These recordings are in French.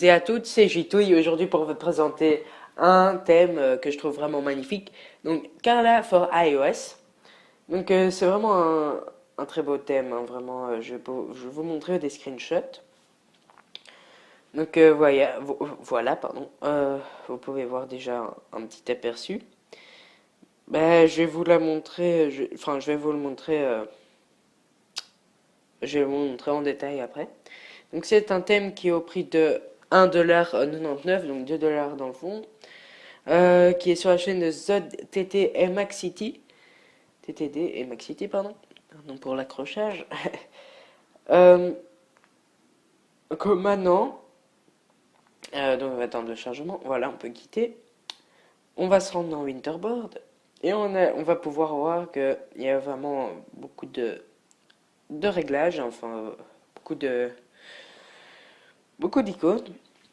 et à toutes, c'est Jitouille aujourd'hui pour vous présenter un thème que je trouve vraiment magnifique. Donc Carla for iOS. Donc c'est vraiment un très beau thème, hein, vraiment. Je vais vous montrer des screenshots. Donc voilà, pardon. Vous pouvez voir déjà un petit aperçu. Ben, je vais vous la montrer, enfin je vais vous le montrer, je vais vous le montrer en détail après. Donc c'est un thème qui est au prix de 1,99$, donc 2$ dans le fond. Qui est sur la chaîne de ZTT et Max City. TTD et Max City, pardon. Pardon pour l'accrochage. euh, Comme maintenant, donc on va attendre le chargement. Voilà, on peut quitter. On va se rendre dans Winterboard. Et on va pouvoir voir qu'il y a vraiment beaucoup de réglages, enfin, beaucoup d'icônes.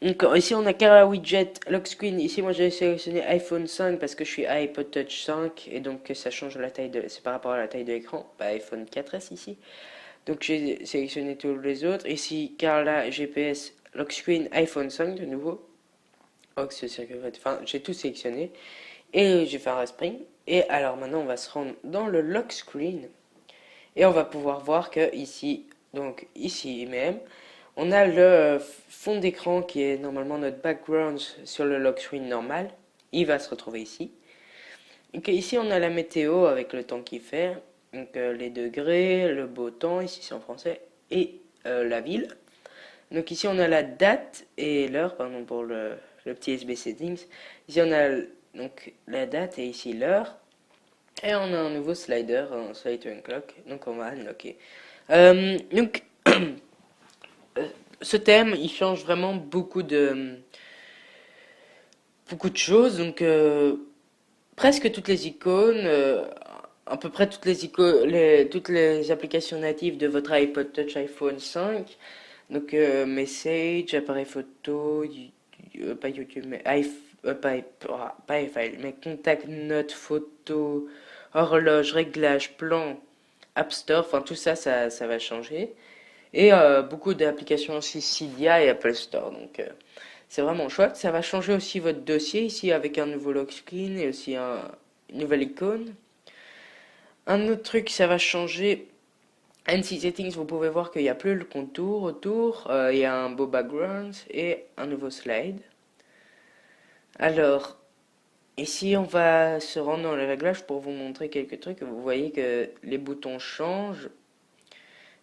Donc, ici on a Carla Widget, Lock Screen. Ici moi j'ai sélectionné iPhone 5 parce que je suis iPod Touch 5 et donc ça change la taille de. C'est par rapport à la taille de l'écran. Bah, iPhone 4S ici. Donc j'ai sélectionné tous les autres. Ici Carla GPS, Lock Screen, iPhone 5 de nouveau. Enfin j'ai tout sélectionné et j'ai fait un respring. Et alors maintenant on va se rendre dans le Lock Screen et on va pouvoir voir que ici, donc ici même. On a le fond d'écran qui est normalement notre background sur le lock screen normal. Il va se retrouver ici. Donc ici on a la météo avec le temps qu'il fait. Donc les degrés, le beau temps, ici c'est en français, et la ville. Donc ici on a la date et l'heure, pardon pour le petit SB settings. Ici on a donc la date et ici l'heure. Et on a un nouveau slider, un slider clock. Donc on va unlocker. Donc ce thème, il change vraiment beaucoup de choses. Donc presque toutes les icônes, à peu près toutes les icônes, toutes les applications natives de votre iPod Touch iPhone 5. Donc Message, appareil photo, pas YouTube, mais pas iFile, mais contact, notes, photo, horloge, réglage, plan, App Store. Enfin tout ça, ça va changer. Et beaucoup d'applications aussi Cydia et Apple Store. Donc c'est vraiment chouette. Ça va changer aussi votre dossier ici avec un nouveau lock screen et aussi une nouvelle icône. Un autre truc, ça va changer. NC Settings, vous pouvez voir qu'il n'y a plus le contour autour. Il y a un beau background et un nouveau slide. Alors, ici, on va se rendre dans le réglage pour vous montrer quelques trucs. Vous voyez que les boutons changent.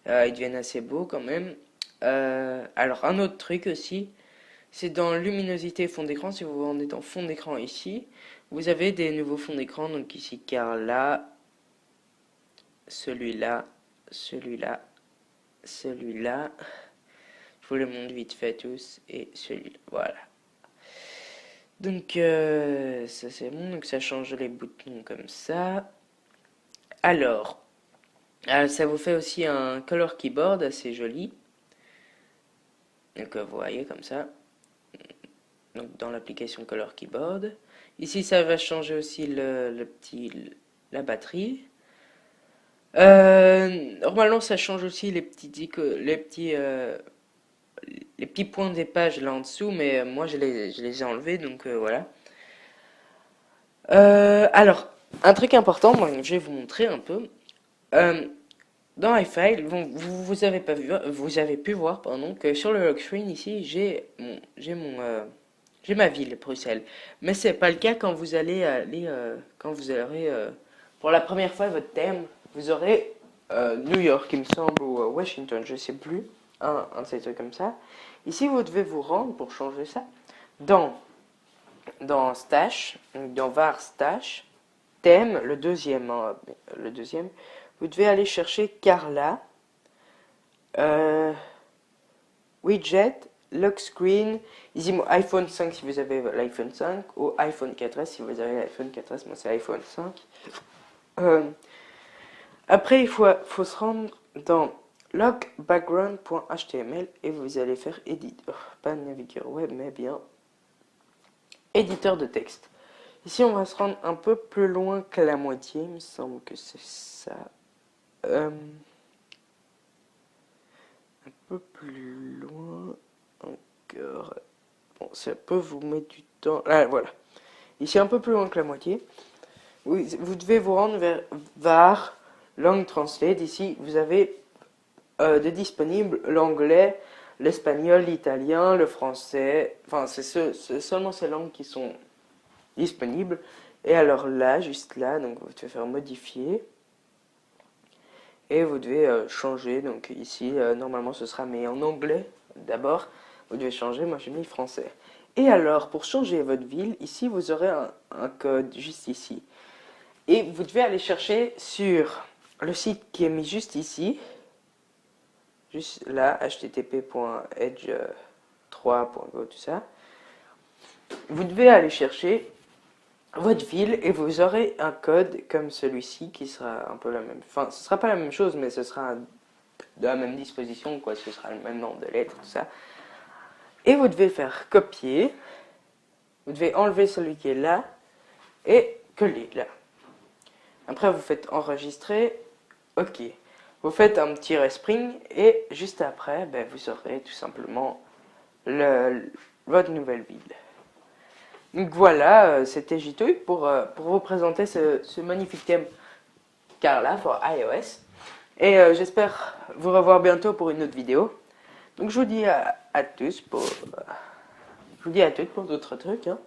Ils deviennent assez beaux quand même. Alors, un autre truc aussi, c'est dans luminosité et fond d'écran. Si vous vous rendez dans fond d'écran ici, vous avez des nouveaux fonds d'écran. Donc ici, Carla, celui-là, celui-là, celui-là. Je vous les montre vite fait tous. Et celui-là, voilà. Donc ça c'est bon. Donc ça change les boutons comme ça. Alors, ça vous fait aussi un color keyboard assez joli. Donc vous voyez comme ça. Donc dans l'application Color Keyboard. Ici, ça va changer aussi la batterie. Normalement, ça change aussi les petits points des pages là en dessous, mais moi je les ai enlevés, donc voilà. Alors, un truc important, moi, je vais vous montrer un peu. Euh, Dans iFile, bon, vous avez pas vu, vous avez pu voir, pardon, que sur le lock screen ici, j'ai ma ville, Bruxelles. Mais c'est pas le cas quand vous allez quand vous aurez pour la première fois votre thème, vous aurez New York, il me semble, ou Washington, je sais plus, un de ces trucs comme ça. Ici, vous devez vous rendre pour changer ça dans Stash, dans var Stash, thème, le deuxième, hein, le deuxième. Vous devez aller chercher Carla, euh, widget, lock screen, ici mon iPhone 5 si vous avez l'iPhone 5, ou iPhone 4S si vous avez l'iPhone 4S, moi c'est iPhone 5. Euh, Après, faut se rendre dans lockbackground.html et vous allez faire edit, pas navigateur web, mais bien éditeur de texte. Ici, on va se rendre un peu plus loin que la moitié, il me semble que c'est ça. Un peu plus loin encore. Bon, ça peut vous mettre du temps. Ah, voilà. Ici, un peu plus loin que la moitié. Vous devez vous rendre vers VAR, Langue Translate. Ici, vous avez de disponible l'anglais, l'espagnol, l'italien, le français. Enfin, c'est seulement ces langues qui sont disponibles. Et alors là, juste là, donc vous devez faire modifier. Et vous devez changer. Donc ici, normalement, ce sera mais en anglais d'abord. Vous devez changer. Moi, j'ai mis français. Et alors, pour changer votre ville, ici, vous aurez un code juste ici. Et vous devez aller chercher sur le site qui est mis juste ici. Juste là, http://edge3.go, tout ça. Vous devez aller chercher votre ville et vous aurez un code comme celui-ci qui sera un peu la même. Enfin, ce sera pas la même chose, mais ce sera de la même disposition, quoi. Ce sera le même nombre de lettres, tout ça. Et vous devez faire copier. Vous devez enlever celui qui est là et coller là. Après, vous faites enregistrer. OK. Vous faites un petit respring et juste après, ben, vous aurez tout simplement votre nouvelle ville. Donc voilà, c'était Jitouille pour vous présenter ce magnifique thème Carla pour iOS. Et j'espère vous revoir bientôt pour une autre vidéo. Donc je vous dis à tous pour... je vous dis à toutes pour d'autres trucs. Hein.